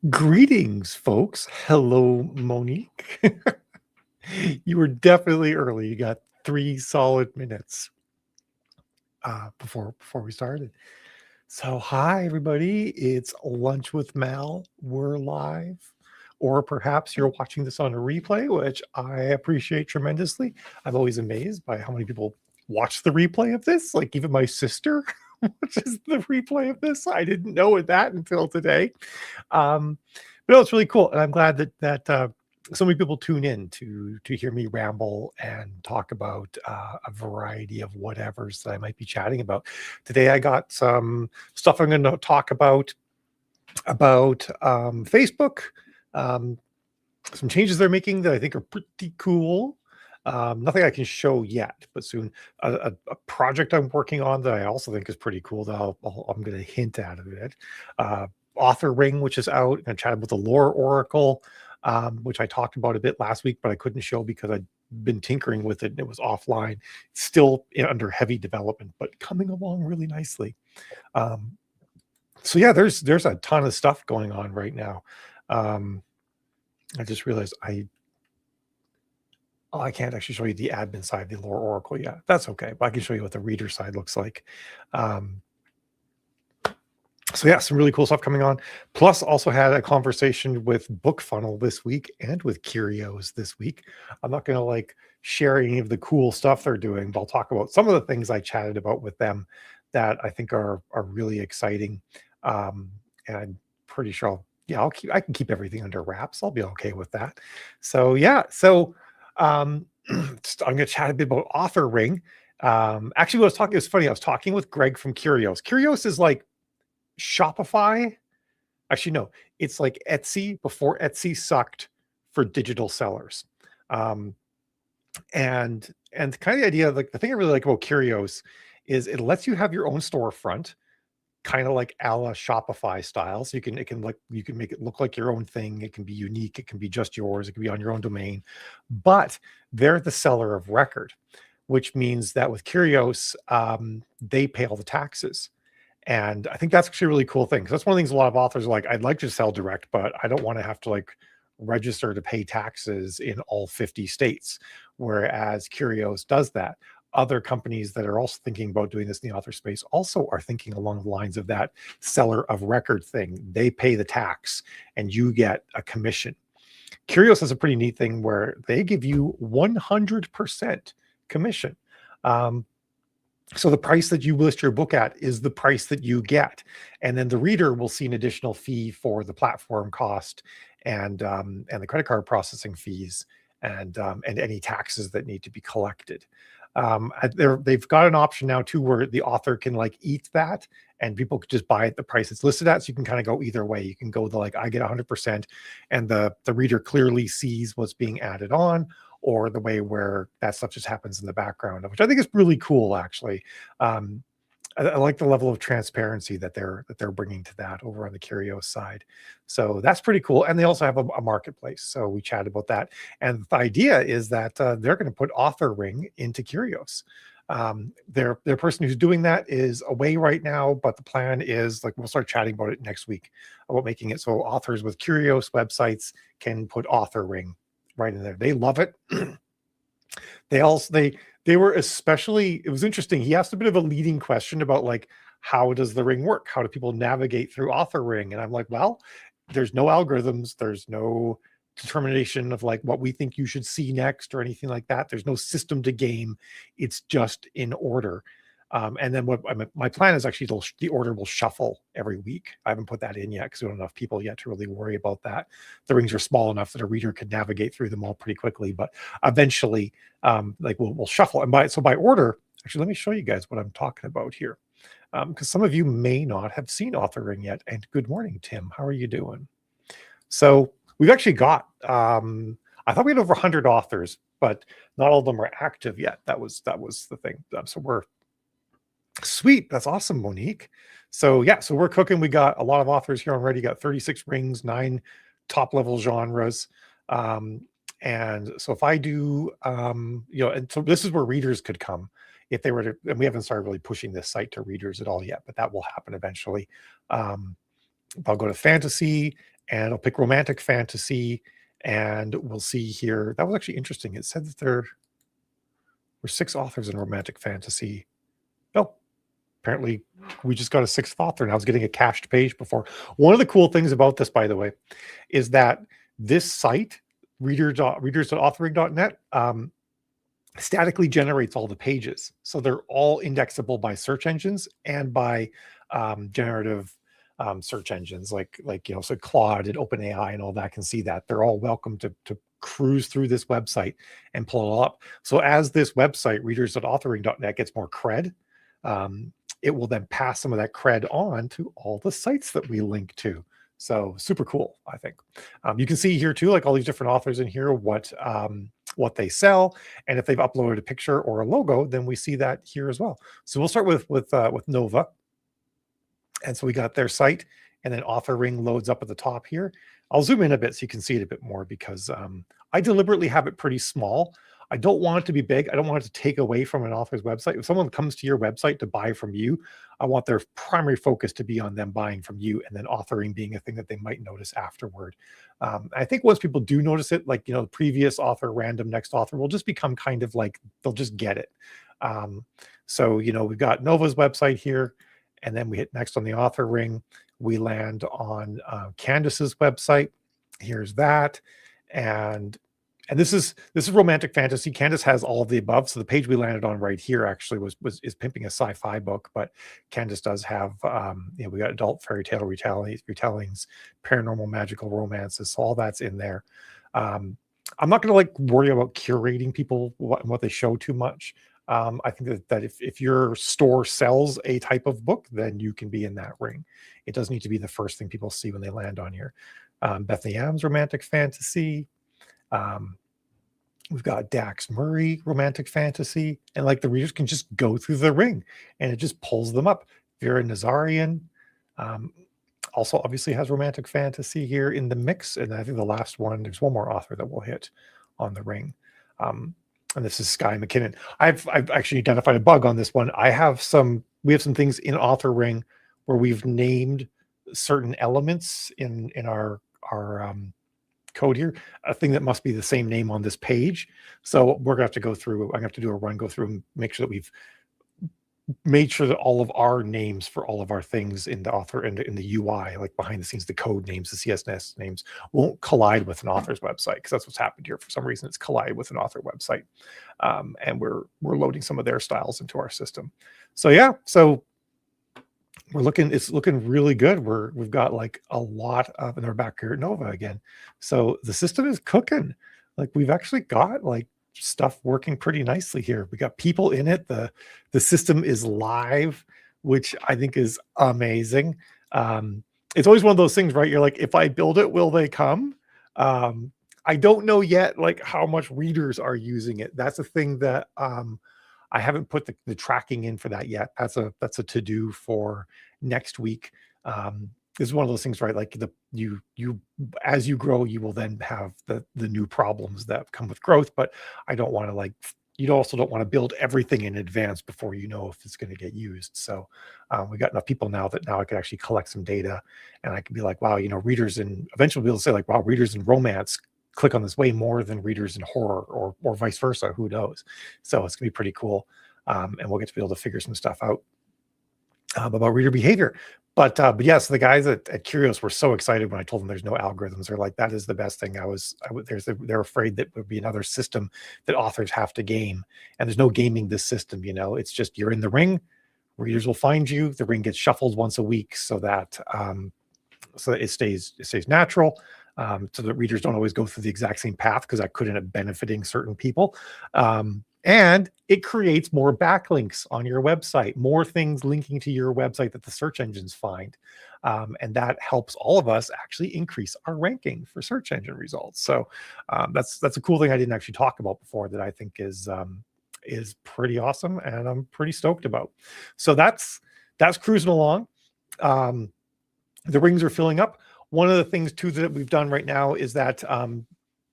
Greetings, folks. Hello, Monique. You were definitely early. You got 3 solid minutes before we started. So, hi everybody. It's Lunch with Mal. We're live, or perhaps you're watching this on a replay, which I appreciate tremendously. I'm always amazed by how many people watch the replay of this. Like even my sister watches the replay of this. I didn't know that until today. Um, but no, it's really cool, and I'm glad that so many people tune in to hear me ramble and talk about a variety of whatevers that I might be chatting about. Today, I got some stuff I'm going to talk about Facebook, um, some changes they're making that I think are pretty cool. Nothing I can show yet, but soon. A project I'm working on that I also think is pretty cool that I'm going to hint at a bit. Uh, Author Ring, which is out, and I chatted with the Lore Oracle, which I talked about a bit last week, but I couldn't show because I'd been tinkering with it and it was offline. It's still under heavy development, but coming along really nicely. Um, so yeah, there's a ton of stuff going on right now. I just realized I can't actually show you the admin side, the Lore Oracle yet. That's okay, but I can show you what the reader side looks like. Um, so yeah, some really cool stuff coming on. Plus, also had a conversation with BookFunnel this week and with Curios this week. I'm not going to like share any of the cool stuff they're doing, but I'll talk about some of the things I chatted about with them that I think are really exciting. And I'm pretty sure I can keep everything under wraps. I'll be okay with that. So yeah, I'm going to chat a bit about Author Ring. Actually, it was funny. I was talking with Greg from Curios. Curios is like Shopify. Actually, no, it's like Etsy before Etsy sucked for digital sellers. Um, and kind of the idea, like the thing I really like about Curios is it lets you have your own storefront, kind of like a la Shopify style. So you can make it look like your own thing. It can be unique. It can be just yours. It can be on your own domain, but they're the seller of record, which means that with Curios, they pay all the taxes. And I think that's actually a really cool thing, because that's one of the things a lot of authors are like, I'd like to sell direct, but I don't want to have to like register to pay taxes in all 50 states. Whereas Curios does that. Other companies that are also thinking about doing this in the author space also are thinking along the lines of that seller of record thing. They pay the tax and you get a commission. Curios has a pretty neat thing where they give you 100% commission. So the price that you list your book at is the price that you get, and then the reader will see an additional fee for the platform cost and the credit card processing fees and any taxes that need to be collected. They've got an option now too where the author can like eat that, and people could just buy it the price it's listed at. So you can kind of go either way. You can go the like I get 100%, and the reader clearly sees what's being added on, or the way where that stuff just happens in the background, which I think is really cool, actually. I like the level of transparency that they're bringing to that over on the Curios side. So that's pretty cool. And they also have a marketplace. So we chatted about that. And the idea is that they're going to put Author Ring into Curios. Their person who's doing that is away right now, but the plan is like we'll start chatting about it next week about making it so authors with Curios websites can put Author Ring right in there. They love it. They were especially, it was interesting. He asked a bit of a leading question about like, how does the ring work? How do people navigate through Author Ring? And I'm like, well, there's no algorithms. There's no determination of like what we think you should see next or anything like that. There's no system to game. It's just in order. And then my plan is actually the order will shuffle every week. I haven't put that in yet because we don't have enough people yet to really worry about that. The rings are small enough that a reader could navigate through them all pretty quickly, but eventually, like we'll shuffle. And by order, actually, let me show you guys what I'm talking about here, because some of you may not have seen Author Ring yet. And good morning, Tim. How are you doing? So we've actually got. I thought we had over 100 authors, but not all of them are active yet. That was the thing. So we're sweet. That's awesome, Monique. So yeah, so we're cooking. We got a lot of authors here already. Got 36 rings, 9 top level genres. And so if I do, and so this is where readers could come if they were to, and we haven't started really pushing this site to readers at all yet, but that will happen eventually. I'll go to fantasy, and it'll pick romantic fantasy. And we'll see here, that was actually interesting. It said that there were 6 authors in romantic fantasy. Oh, apparently we just got a 6th author, and I was getting a cached page before. One of the cool things about this, by the way, is that this site, readers.authoring.net, statically generates all the pages. So they're all indexable by search engines and by generative search engines like so Claude and OpenAI and all that can see that. They're all welcome to cruise through this website and pull it all up. So as this website, readers.authoring.net, gets more cred, it will then pass some of that cred on to all the sites that we link to. So super cool, I think. You can see here too, like all these different authors in here, what they sell, and if they've uploaded a picture or a logo, then we see that here as well. So we'll start with Nova, and so we got their site, and then Authoring loads up at the top here. I'll zoom in a bit so you can see it a bit more, because I deliberately have it pretty small. I don't want it to be big. I don't want it to take away from an author's website. If someone comes to your website to buy from you, I want their primary focus to be on them buying from you, and then authoring being a thing that they might notice afterward. I think once people do notice it, like, the previous author, random next author will just become kind of like, they'll just get it. So, we've got Nova's website here, and then we hit next on the author ring. We land on Candace's website. Here's that. And this is romantic fantasy. Candace has all of the above. So the page we landed on right here actually is pimping a sci-fi book, but Candace does have we got adult fairy tale retellings, paranormal, magical romances. So all that's in there. I'm not going to worry about curating people what they show too much. I think that if your store sells a type of book, then you can be in that ring. It doesn't need to be the first thing people see when they land on here. Bethany Adams, romantic fantasy. We've got Dax Murray, romantic fantasy, and the readers can just go through the ring and it just pulls them up. Vera Nazarian also obviously has romantic fantasy here in the mix. And I think the last one, there's one more author that we'll hit on the ring. And this is Skye McKinnon. I've actually identified a bug on this one. We have some things in Author Ring where we've named certain elements in our code here, a thing that must be the same name on this page. So we're gonna have to go through. I'm gonna have to do a run, go through and make sure that we've made sure that all of our names for all of our things in the author in the UI, like behind the scenes, the code names, the CSS names, won't collide with an author's website, because that's what's happened here. For some reason, it's collided with an author website, and we're loading some of their styles into our system. So yeah, so it's looking really good. We've got a lot of, and we're back here at Nova again. So the system is cooking. We've actually got stuff working pretty nicely here. We got people in it. The system is live, which I think is amazing. It's always one of those things, right? You're like, if I build it, will they come? I don't know yet how much readers are using it. That's a thing that I haven't put the tracking in for that yet. That's a to-do for next week. This is one of those things, right? You as you grow, you will then have the new problems that come with growth. But I don't want to you also don't want to build everything in advance before you know if it's going to get used. So we got enough people now that I can actually collect some data, and I can be like, wow, readers, and eventually be able to say wow, readers in romance click on this way more than readers in horror, or vice versa. Who knows? So it's gonna be pretty cool, and we'll get to be able to figure some stuff out about reader behavior. But yes, the guys at Curios were so excited when I told them there's no algorithms. They're like, that is the best thing. They're afraid that would be another system that authors have to game, and there's no gaming this system. It's just you're in the ring, readers will find you. The ring gets shuffled once a week so that it stays natural. So that readers don't always go through the exact same path, because that could end up benefiting certain people. And it creates more backlinks on your website, more things linking to your website that the search engines find. And that helps all of us actually increase our ranking for search engine results. So that's a cool thing I didn't actually talk about before that I think is pretty awesome, and I'm pretty stoked about. So that's cruising along. The rings are filling up. One of the things too that we've done right now is that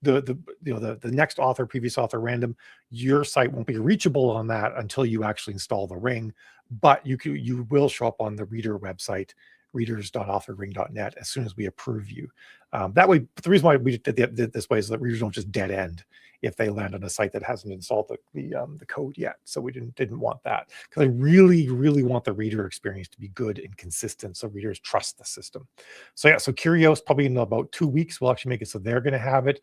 the next author, previous author, random, your site won't be reachable on that until you actually install the ring, but you will show up on the reader website, readers.authorring.net as soon as we approve you. That way, the reason why we did this way is that readers don't just dead end if they land on a site that hasn't installed the code yet. So we didn't want that, because I really, really want the reader experience to be good and consistent so readers trust the system. So yeah, so Curios, probably in about 2 weeks, we'll actually make it so they're going to have it.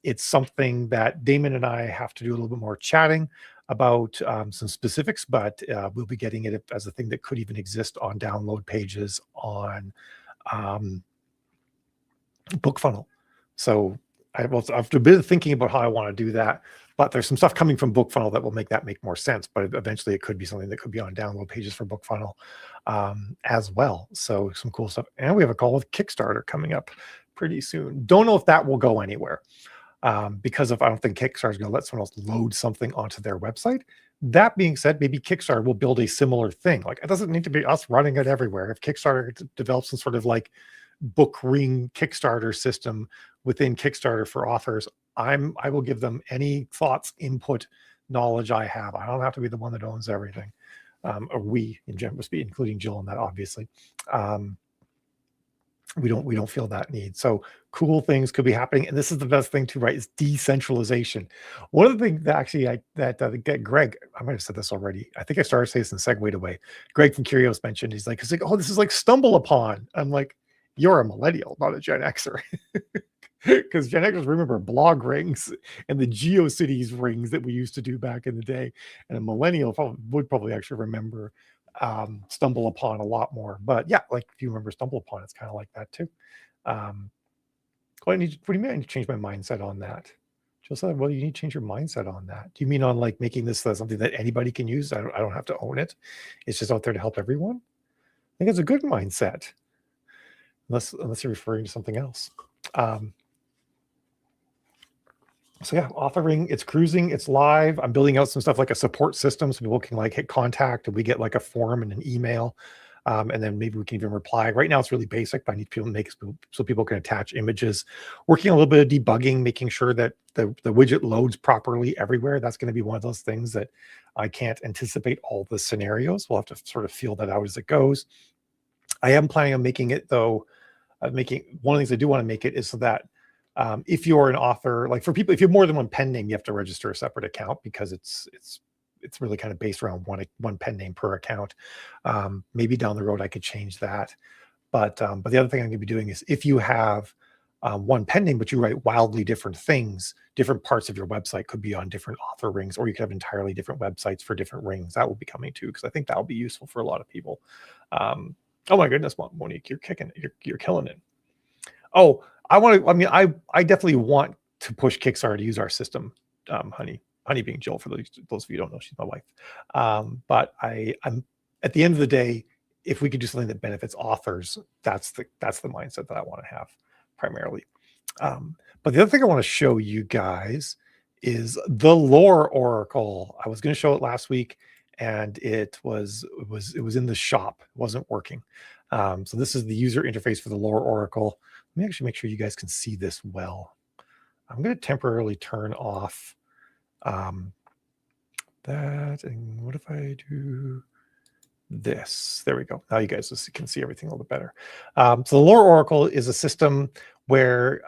It's something that Damon and I have to do a little bit more chatting about, some specifics, but we'll be getting it as a thing that could even exist on download pages on BookFunnel. So I've a bit of thinking about how I want to do that, but there's some stuff coming from BookFunnel that will make that make more sense. But eventually it could be something that could be on download pages for BookFunnel as well. So some cool stuff. And we have a call with Kickstarter coming up pretty soon. Don't know if that will go anywhere, because I don't think Kickstarter is going to let someone else load something onto their website. That being said, maybe Kickstarter will build a similar thing. Like, it doesn't need to be us running it everywhere. If Kickstarter develops some sort of like BookRing Kickstarter system within Kickstarter for authors, I will give them any thoughts, input, knowledge I have. I don't have to be the one that owns everything, or we in general, including Jill in that, obviously. We don't feel that need. So cool things could be happening, and this is the best thing too, right? Is decentralization. One of the things that actually Greg, I might have said this already. I think I started saying this and segued away. Greg from Curios mentioned, he's like, oh, this is like StumbleUpon. I'm like, you're a millennial, not a Gen Xer. Because Gen Xers remember blog rings and the GeoCities rings that we used to do back in the day, and a millennial would probably actually remember StumbleUpon a lot more. But yeah, like if you remember StumbleUpon, it's kind of like that too. What do you mean I need to change my mindset on that? Jill said, well, you need to change your mindset on that. Do you mean on like making this something that anybody can use? I don't have to own it. It's just out there to help everyone. I think it's a good mindset, unless you're referring to something else. So yeah, authoring, it's cruising, it's live. I'm building out some stuff like a support system so people can like hit contact and we get like a form and an email. And then maybe we can even reply. Right now it's really basic, but I need people to make it so people can attach images. Working a little bit of debugging, making sure that the widget loads properly everywhere. That's going to be one of those things that I can't anticipate all the scenarios. We'll have to sort of feel that out as it goes. I am planning on making it though, one of the things I do want to make it is so that if you're an author, like for people, if you have more than one pen name, you have to register a separate account, because it's really kind of based around one pen name per account. Maybe down the road I could change that, but the other thing I'm going to be doing is, if you have one pen name but you write wildly different things, different parts of your website could be on different author rings, or you could have entirely different websites for different rings. That will be coming too, because I think that will be useful for a lot of people. Oh my goodness, Monique, you're kicking it. You're killing it. Oh, I definitely want to push Kickstarter to use our system. Honey being Jill, for those of you who don't know, she's my wife. But I'm at the end of the day, if we could do something that benefits authors, that's the mindset that I want to have primarily. But the other thing I want to show you guys is the Lore Oracle. I was going to show it last week, and it was in the shop. It wasn't working. So this is the user interface for the Lore Oracle. Let me actually make sure you guys can see this well. I'm going to temporarily turn off that. And what if I do this? There we go. Now you guys can see everything a little bit better. So the Lore Oracle is a system where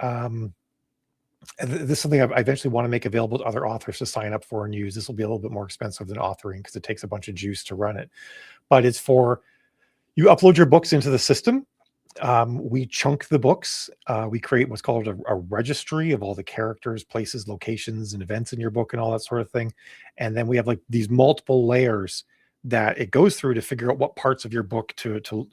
this is something I eventually want to make available to other authors to sign up for and use. This will be a little bit more expensive than authoring because it takes a bunch of juice to run it. But it's for, you upload your books into the system. We chunk the books. We create what's called a registry of all the characters, places, locations, and events in your book and all that sort of thing. And then we have like these multiple layers that it goes through to figure out what parts of your book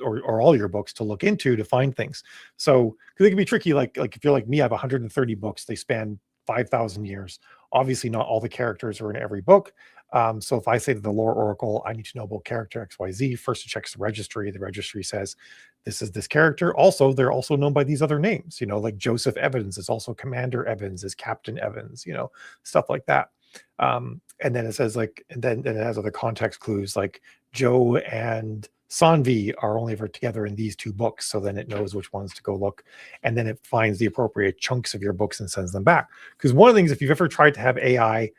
or all your books to look into to find things. So, because it can be tricky, like if you're like me, I have 130 books. They span 5,000 years. Obviously, not all the characters are in every book. So if I say to the Lore Oracle, I need to know about character XYZ, first it checks the registry. The registry says, this is this character. Also, they're also known by these other names, like Joseph Evans is also Commander Evans, is Captain Evans, stuff like that. And then it says and then it has other context clues like Joe and Sanvi are only ever together in these 2 books. So then it knows which ones to go look. And then it finds the appropriate chunks of your books and sends them back. Because one of the things, if you've ever tried to have AI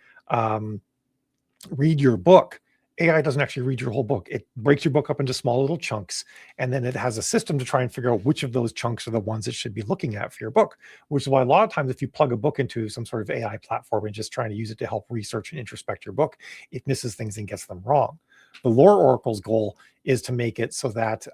read your book, AI doesn't actually read your whole book. It breaks your book up into small little chunks, and then it has a system to try and figure out which of those chunks are the ones it should be looking at for your book, which is why a lot of times if you plug a book into some sort of AI platform and just trying to use it to help research and introspect your book, it misses things and gets them wrong. The Lore Oracle's goal is to make it so that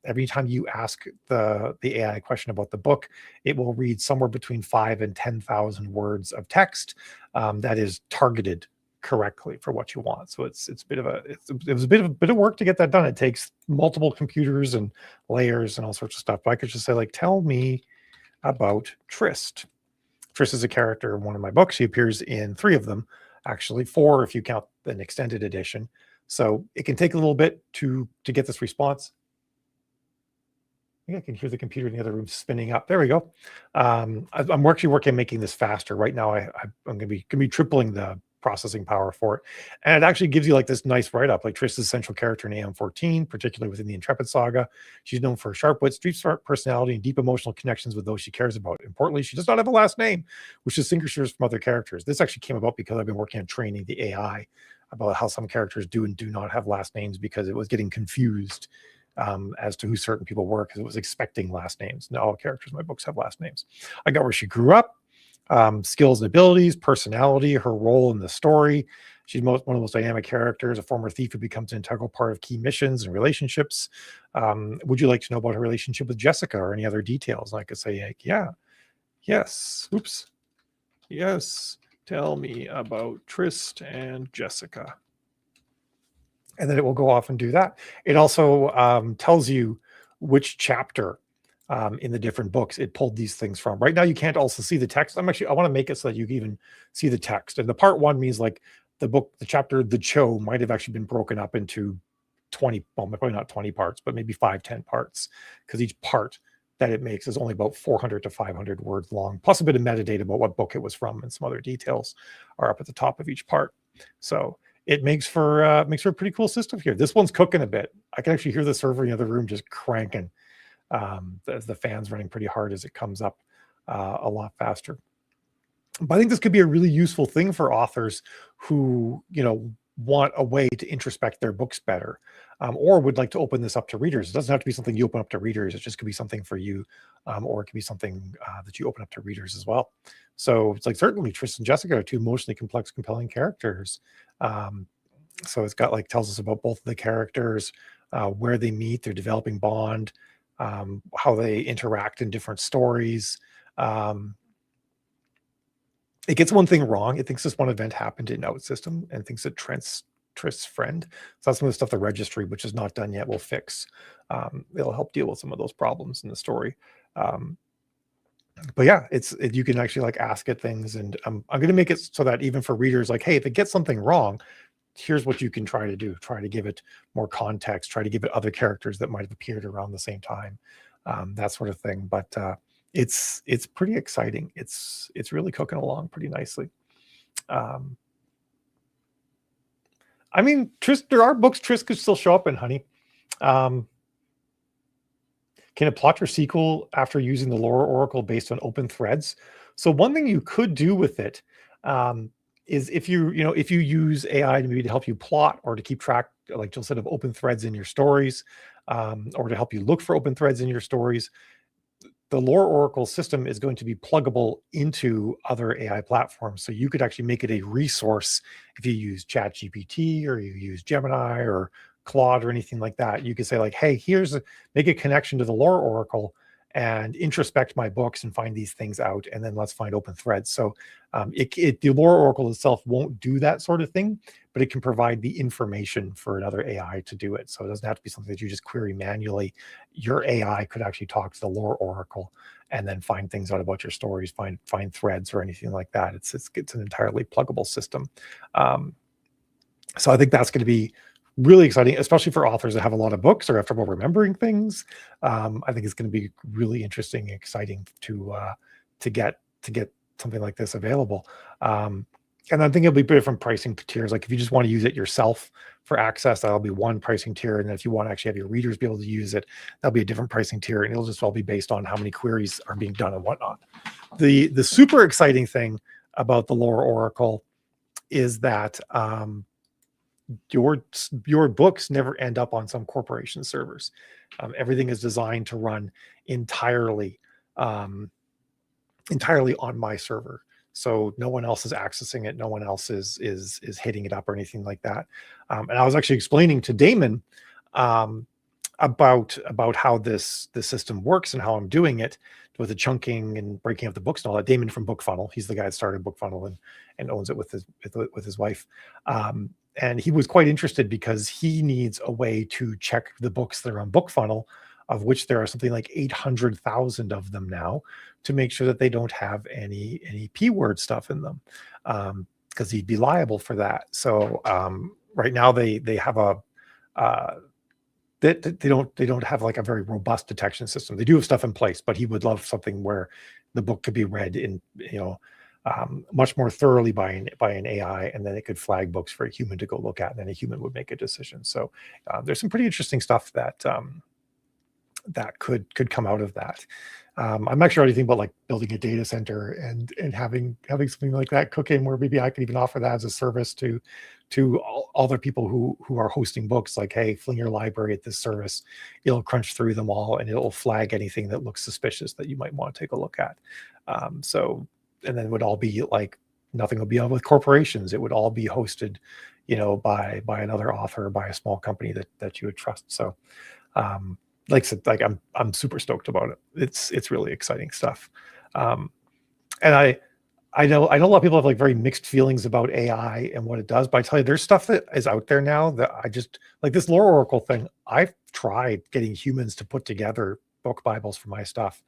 every time you ask the AI question about the book, it will read somewhere between 5 and 10,000 words of text that is targeted correctly for what you want. So it's a bit of it was a bit of work to get that done. It takes multiple computers and layers and all sorts of stuff. But I could just say, like, tell me about Trist. Trist is a character in one of my books. She appears in 3 of them, actually 4 if you count an extended edition. So it can take a little bit to get this response. I think I can hear the computer in the other room spinning up. There we go. I'm actually working on making this faster. Right now, I'm going to be tripling the processing power for it. And it actually gives you like this nice write-up, like Triss is a central character in AM14, particularly within the Intrepid saga. She's known for sharp wit, street smart personality, and deep emotional connections with those she cares about. Importantly, she does not have a last name, which distinguishes her from other characters. This actually came about because I've been working on training the AI about how some characters do and do not have last names, because it was getting confused as to who certain people were, because it was expecting last names. Now all characters in my books have last names. I got where she grew up, skills and abilities, personality, her role in the story. She's one of the most dynamic characters, a former thief who becomes an integral part of key missions and relationships. Would you like to know about her relationship with Jessica or any other details? And I could say, like, yeah, yes, oops, yes, tell me about Trist and Jessica. And then it will go off and do that. It also tells you which chapter in the different books it pulled these things from. Right now, you can't also see the text. I want to make it so that you can even see the text. And the part 1 means like the book, the chapter, the Cho might have actually been broken up into 20, well, probably not 20 parts, but maybe 5-10 parts, because each part that it makes is only about 400 to 500 words long, plus a bit of metadata about what book it was from, and some other details are up at the top of each part. So it makes for a pretty cool system here. This one's cooking a bit. I can actually hear the server in the other room just cranking as the fan's running pretty hard as it comes up a lot faster. But I think this could be a really useful thing for authors who, want a way to introspect their books better, or would like to open this up to readers. It doesn't have to be something you open up to readers. It just could be something for you, or it could be something that you open up to readers as well. So it's like, certainly Tristan and Jessica are 2 emotionally complex, compelling characters. So it's got tells us about both of the characters, where they meet, their developing bond, how they interact in different stories. It gets one thing wrong. It thinks this one event happened in OutSystem and thinks it Trist's friend. So that's some of the stuff the registry, which is not done yet, will fix. It'll help deal with some of those problems in the story. But yeah, you can actually ask it things, and I'm going to make it so that even for readers, hey, if it gets something wrong, here's what you can try to do. Try to give it more context. Try to give it other characters that might have appeared around the same time, that sort of thing. But it's pretty exciting. It's really cooking along pretty nicely. I mean, there are books Triss could still show up in, honey. Can it plot your sequel after using the lore oracle based on open threads? So one thing you could do with it is if you use AI to maybe to help you plot, or to keep track, like Jill said, of open threads in your stories, or to help you look for open threads in your stories, the lore oracle system is going to be pluggable into other AI platforms. So you could actually make it a resource if you use ChatGPT, or you use Gemini or Claude or anything like that. You could say hey, make a connection to the lore oracle and introspect my books and find these things out, and then let's find open threads. So the lore oracle itself won't do that sort of thing, but it can provide the information for another AI to do it. So it doesn't have to be something that you just query manually. Your AI could actually talk to the lore oracle and then find things out about your stories, find threads or anything like that. It's an entirely pluggable system. So I think that's going to be really exciting, especially for authors that have a lot of books or have trouble remembering things. I think it's going to be really interesting and exciting to get something like this available. And I think it'll be different pricing tiers. If you just want to use it yourself for access, that'll be one pricing tier. And then if you want to actually have your readers be able to use it, that'll be a different pricing tier. And it'll just all be based on how many queries are being done and whatnot. The super exciting thing about the lore oracle is that your books never end up on some corporation servers. Everything is designed to run entirely um, entirely on my server. So no one else is accessing it. No one else is hitting it up or anything like that. And I was actually explaining to Damon um, about how this system works and how I'm doing it with the chunking and breaking up the books and all that. Damon from BookFunnel, he's the guy that started BookFunnel and owns it with his wife. And he was quite interested because he needs a way to check the books that are on BookFunnel, of which there are something like 800,000 of them now, to make sure that they don't have any P-word stuff in them, because he'd be liable for that. So right now they have a they don't have like a very robust detection system. They do have stuff in place, but he would love something where the book could be read in much more thoroughly by an AI, and then it could flag books for a human to go look at, and then a human would make a decision. So there's some pretty interesting stuff that that could come out of that. I'm actually already thinking about like building a data center and having something like that cooking, where maybe I could even offer that as a service to all other people who are hosting books. Like, hey, fling your library at this service, it'll crunch through them all and it'll flag anything that looks suspicious that you might want to take a look at. So, and then it would all be like, nothing would be on with corporations. It would all be hosted, by another author, by a small company that you would trust. So like I said, like I'm super stoked about it. It's really exciting stuff. And I know a lot of people have like very mixed feelings about AI and what it does, but I tell you, there's stuff that is out there now that I just like. This Lore Oracle thing, I've tried getting humans to put together book Bibles for my stuff.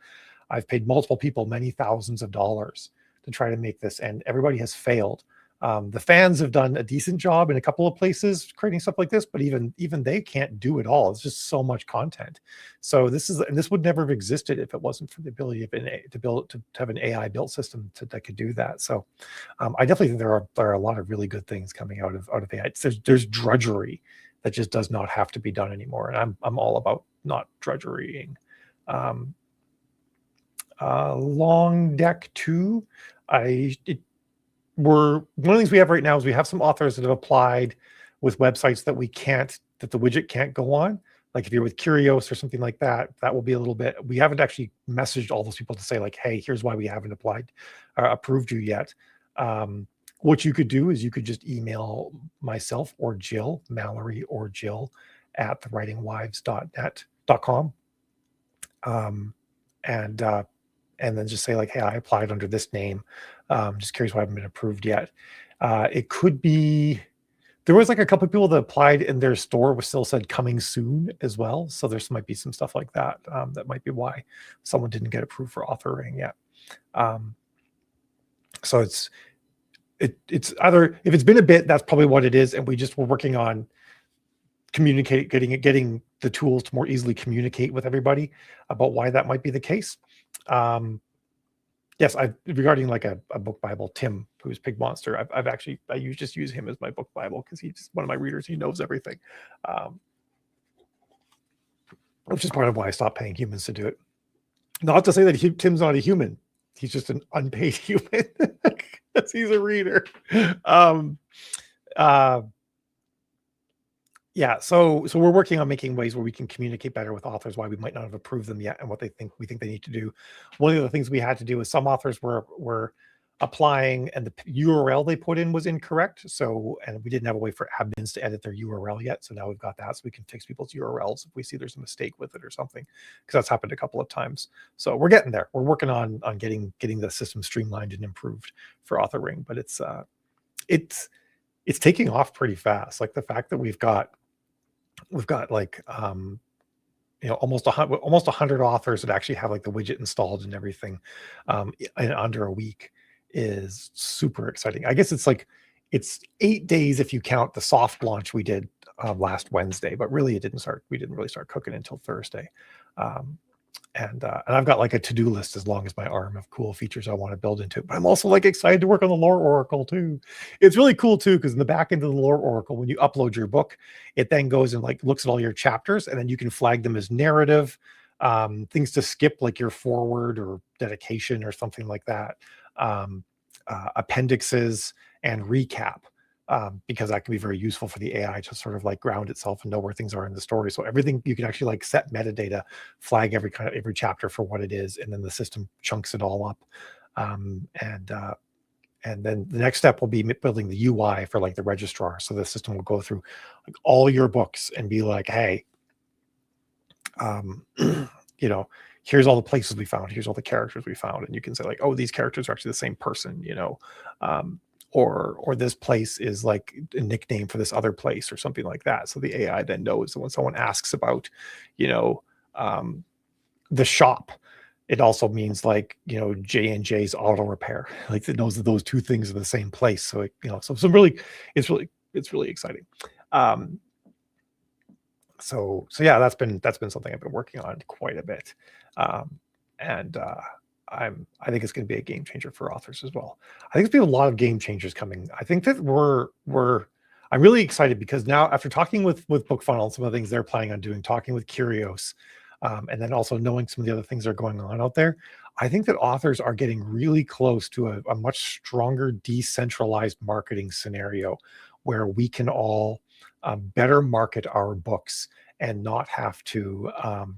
I've paid multiple people many thousands of dollars to try to make this, and everybody has failed. The fans have done a decent job in a couple of places creating stuff like this, but even they can't do it all. It's just so much content. So this would never have existed if it wasn't for the ability of to have an AI built system that could do that. So I definitely think there are a lot of really good things coming out of AI. There's drudgery that just does not have to be done anymore, and I'm all about not drudgerying. Long Deck 2, one of the things we have right now is we have some authors that have applied with websites that that the widget can't go on. Like if you're with Curios or something like that, that will be a little bit. We haven't actually messaged all those people to say like, hey, here's why we haven't approved you yet. What you could do is you could just email myself or Jill, Mallory or Jill at thewritingwives.net.com. And then just say like, hey, I applied under this name. Just curious why I haven't been approved yet. It could be, there was like a couple of people that applied and their store was still said coming soon as well. So there's might be some stuff like that. That might be why someone didn't get approved for authoring yet. So it's either, if it's been a bit, that's probably what it is. And we're working on getting the tools to more easily communicate with everybody about why that might be the case. Yes, regarding like a book Bible, Tim, who's Pig Monster, I just use him as my book Bible because he's just one of my readers. He knows everything, which is part of why I stopped paying humans to do it. Not to say that Tim's not a human; he's just an unpaid human because he's a reader. Yeah, so we're working on making ways where we can communicate better with authors why we might not have approved them yet and what we think they need to do. One of the things we had to do is some authors were applying and the URL they put in was incorrect. And we didn't have a way for admins to edit their URL yet. So now we've got that, so we can fix people's URLs if we see there's a mistake with it or something, because that's happened a couple of times. So we're getting there. We're working on getting the system streamlined and improved for authoring, but it's taking off pretty fast. Like the fact that we've got like almost 100 authors that actually have like the widget installed and everything in under a week is super exciting. I guess it's 8 days if you count the soft launch we did last Wednesday, but really we didn't really start cooking until Thursday. And I've got like a to-do list as long as my arm of cool features I want to build into it. But I'm also like excited to work on the Lore Oracle too. It's really cool too, because in the back end of the Lore Oracle, when you upload your book, it then goes and like looks at all your chapters, and then you can flag them as narrative, things to skip, like your foreword or dedication or something like that, appendixes and recap. because that can be very useful for the AI to sort of like ground itself and know where things are in the story. So everything you can actually like set metadata, flag every chapter for what it is, and then the system chunks it all up. And then the next step will be building the UI for like the registrar. So the system will go through like all your books and be like, hey, you know, here's all the places we found, here's all the characters we found, and you can say like, oh, these characters are actually the same person, you know, or this place is like a nickname for this other place or something like that. So the AI then knows that when someone asks about, you know, the shop, it also means like, you know, J&J's auto repair, like it knows that those two things are the same place. So it, you know, so really, it's really exciting. So yeah, that's been something I've been working on quite a bit. And I think it's going to be a game changer for authors as well. I think there's been a lot of game changers coming. I think that I'm really excited because now, after talking with BookFunnel and some of the things they're planning on doing, talking with Curios, and then also knowing some of the other things that are going on out there, I think that authors are getting really close to a much stronger decentralized marketing scenario where we can all better market our books and not have to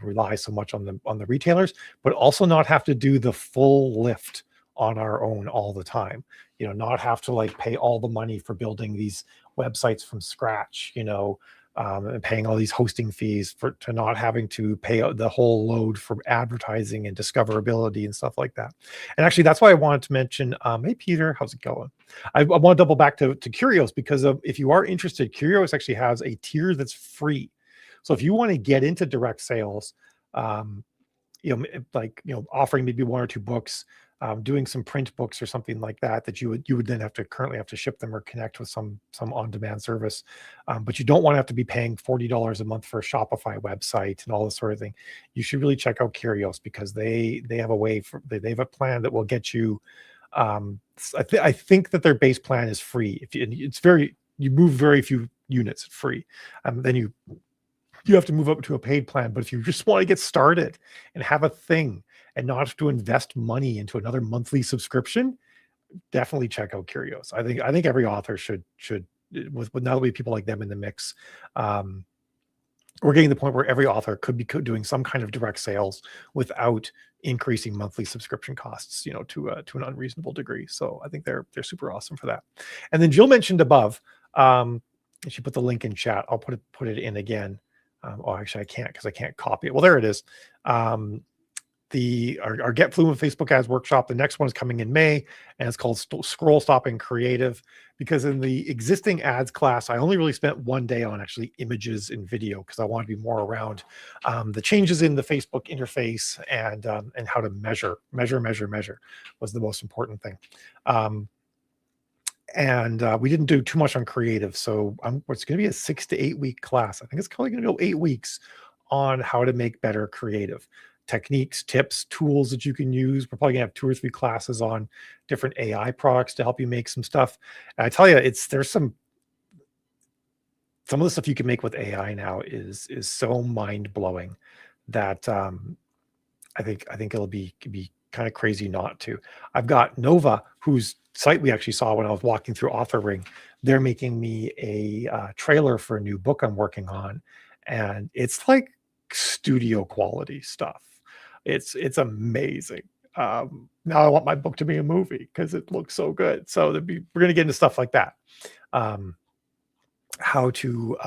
rely so much on the retailers, but also not have to do the full lift on our own all the time. You know, not have to like pay all the money for building these websites from scratch, you know, and paying all these hosting fees to not having to pay the whole load for advertising and discoverability and stuff like that. And actually, that's why I wanted to mention, hey, Peter, how's it going? I want to double back to Curios, because if you are interested, Curios actually has a tier that's free. So if you want to get into direct sales, you know, like, you know, offering maybe one or two books, doing some print books or something like that, that you would then currently have to ship them or connect with some on-demand service, but you don't want to have to be paying $40 a month for a Shopify website and all this sort of thing. You should really check out Curios, because they have a way they have a plan that will get you. I think that their base plan is free. You move very few units free, then you have to move up to a paid plan. But if you just want to get started and have a thing and not have to invest money into another monthly subscription, definitely check out Curios. I think every author should with now that we have people like them in the mix. We're getting to the point where every author could be doing some kind of direct sales without increasing monthly subscription costs, you know, to an unreasonable degree. So I think they're super awesome for that. And then Jill mentioned above, she put the link in chat. I'll put it in again. Oh, actually, I can't, because I can't copy it. Well, there it is. Our Get Fluent Facebook Ads workshop. The next one is coming in May, and it's called Scroll Stopping Creative. Because in the existing ads class, I only really spent one day on actually images and video, because I want to be more around the changes in the Facebook interface and how to measure was the most important thing. And we didn't do too much on creative. So it's going to be a 6 to 8 week class. I think it's probably going to go 8 weeks on how to make better creative techniques, tips, tools that you can use. We're probably gonna have 2 or 3 classes on different AI products to help you make some stuff. And I tell you, there's some of the stuff you can make with AI now is so mind blowing that I think it'll be kind of crazy not to. I've got Nova, whose site we actually saw when I was walking through AuthorRing. They're making me a trailer for a new book I'm working on, and it's like studio quality stuff. It's amazing. Now I want my book to be a movie because it looks so good. So we're going to get into stuff like that. How to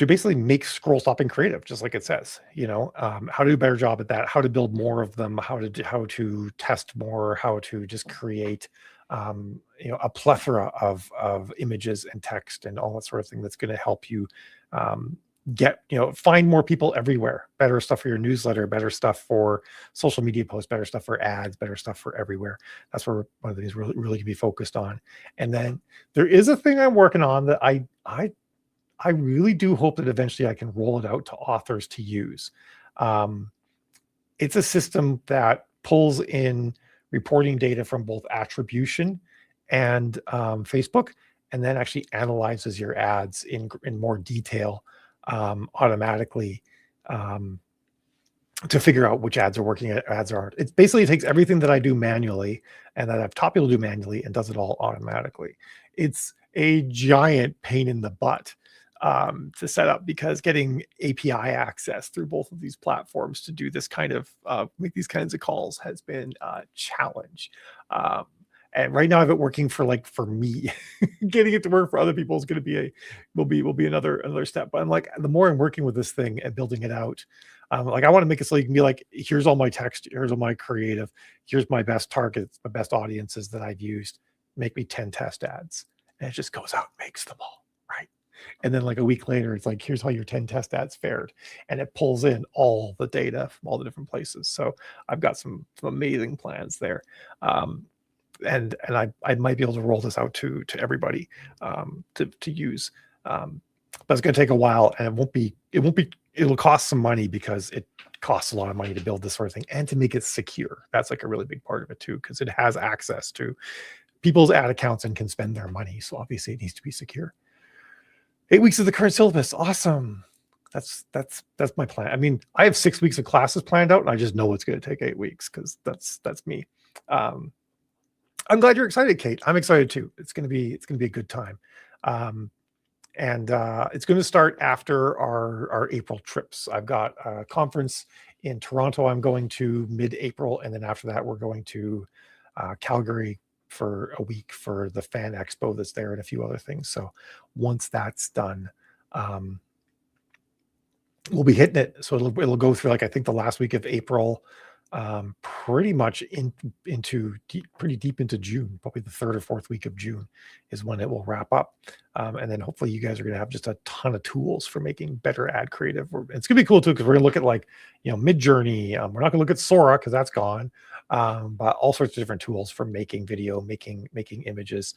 basically make scroll stopping creative, just like it says, you know, how to do a better job at that, how to build more of them, how to test more, how to just create, you know, a plethora of images and text and all that sort of thing that's going to help you get, you know, find more people everywhere, better stuff for your newsletter, better stuff for social media posts, better stuff for ads, better stuff for everywhere. That's where one of the things really can be focused on. And then there is a thing I'm working on that I really do hope that eventually I can roll it out to authors to use. It's a system that pulls in reporting data from both attribution and Facebook, and then actually analyzes your ads in more detail automatically. to figure out which ads are working and ads aren't. It basically takes everything that I do manually and that I've taught people to do manually and does it all automatically. It's a giant pain in the butt to set up, because getting API access through both of these platforms to do this kind of make these kinds of calls has been a challenge. And right now I have it working for me. Getting it to work for other people is going to be will be another step. But I'm like, the more I'm working with this thing and building it out, like I want to make it so you can be like, here's all my text, here's all my creative, here's my best targets, my best audiences that I've used. Make me 10 test ads, and it just goes out and makes them all, right? And then like a week later, it's like, here's how your 10 test ads fared, and it pulls in all the data from all the different places. So I've got some amazing plans there. And I might be able to roll this out to everybody to use. But it's going to take a while, and it'll cost some money, because it costs a lot of money to build this sort of thing and to make it secure. That's like a really big part of it too, because it has access to people's ad accounts and can spend their money. So obviously it needs to be secure. 8 weeks of the current syllabus. Awesome. That's my plan. I mean, I have 6 weeks of classes planned out, and I just know it's going to take 8 weeks, because that's me. I'm glad you're excited, Kate. I'm excited too. It's going to be a good time. And it's going to start after our April trips. I've got a conference in Toronto I'm going to mid-April, and then after that we're going to Calgary for a week for the Fan Expo that's there, and a few other things. So once that's done, we'll be hitting it. So it'll go through, like, I think the last week of April, pretty much pretty deep into June. Probably the 3rd or 4th week of June is when it will wrap up. And then hopefully you guys are going to have just a ton of tools for making better ad creative. It's going to be cool too, because we're going to look at, like, Midjourney. We're not going to look at Sora, because that's gone. But all sorts of different tools for making video, making images,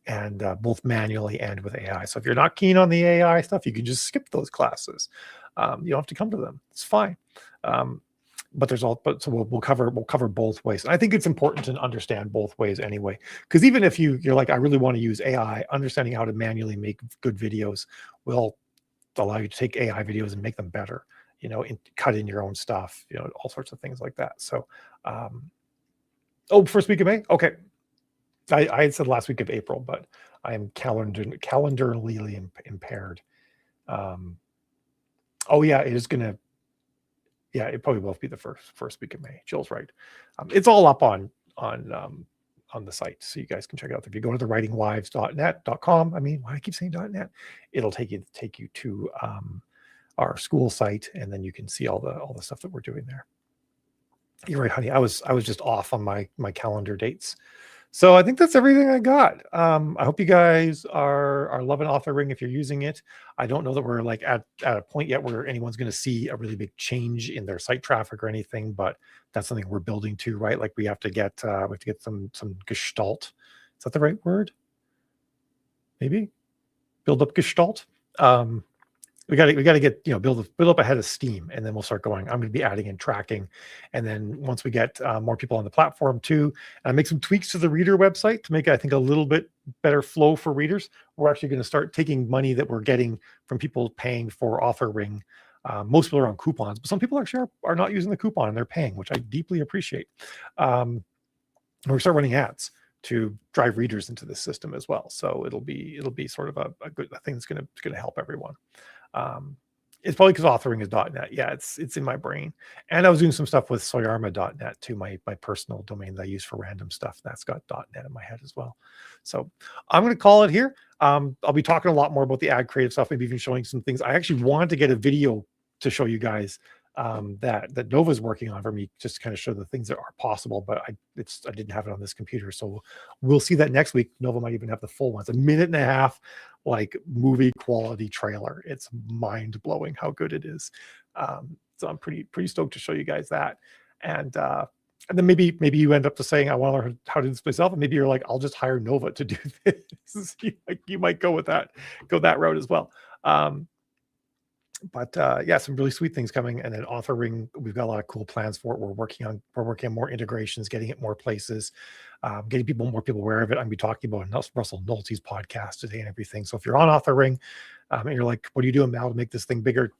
and both manually and with AI. So if you're not keen on the AI stuff, you can just skip those classes. You don't have to come to them. It's fine. But so we'll cover both ways. And I think it's important to understand both ways anyway, because even if you're like, I really want to use AI, understanding how to manually make good videos will allow you to take AI videos and make them better, and cut in your own stuff, all sorts of things like that. So, first week of May. Okay. I had said last week of April, but I am calendarly impaired. Yeah, it is going to, yeah, it probably will be the first week of May. Jill's right. It's all up on the site, so you guys can check it out. If you go to the writingwives.net.com, I mean, why I keep saying .net, it'll take you to our school site, and then you can see all the stuff that we're doing there. You're right, honey. I was just off on my calendar dates. So I think that's everything I got. I hope you guys are loving Authoring if you're using it. I don't know that we're like at a point yet where anyone's going to see a really big change in their site traffic or anything, but that's something we're building to, right? Like we have to get some gestalt. Is that the right word? Maybe build up gestalt. We got to get build up ahead of steam, and then we'll start going. I'm going to be adding and tracking, and then once we get more people on the platform too, make some tweaks to the reader website to make it, I think, a little bit better flow for readers. We're actually going to start taking money that we're getting from people paying for Authoring. Most people are on coupons, but some people actually are not using the coupon and they're paying, which I deeply appreciate. And we start running ads to drive readers into the system as well. So it'll be sort of a good thing that's going to help everyone. It's probably because Authoring is .net. Yeah, it's in my brain. And I was doing some stuff with Soyarma.net too, my personal domain that I use for random stuff. That's got .net in my head as well. So I'm going to call it here. I'll be talking a lot more about the ad creative stuff, maybe even showing some things. I actually wanted to get a video to show you guys that Nova's working on for me, just to kind of show the things that are possible, but I didn't have it on this computer. So we'll see that next week. Nova might even have the full one. It's a 1.5-minute like movie quality trailer. It's mind blowing how good it is. So I'm pretty stoked to show you guys that. And then maybe you end up to saying, I want to learn how to do this myself. And maybe you're like, I'll just hire Nova to do this. You might go that route as well. But yeah, some really sweet things coming. And then Authoring, we've got a lot of cool plans for it. We're working on more integrations, getting it more places, getting more people aware of it. I'm going to be talking about Russell Nolte's podcast today and everything. So if you're on Authoring and you're like, what are you doing now to make this thing bigger?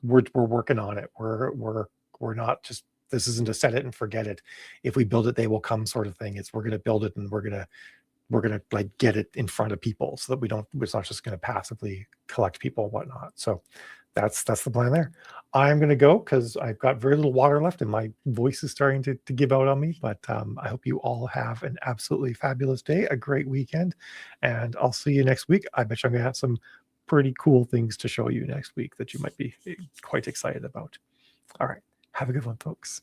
we're working on it. We're not just, this isn't a set it and forget it. If we build it, they will come sort of thing. It's, we're going to build it and we're going to like get it in front of people so that we don't, it's not just going to passively collect people and whatnot. So that's the plan there. I'm going to go because I've got very little water left and my voice is starting to give out on me. But I hope you all have an absolutely fabulous day, a great weekend, and I'll see you next week. I bet you I'm going to have some pretty cool things to show you next week that you might be quite excited about. All right. Have a good one, folks.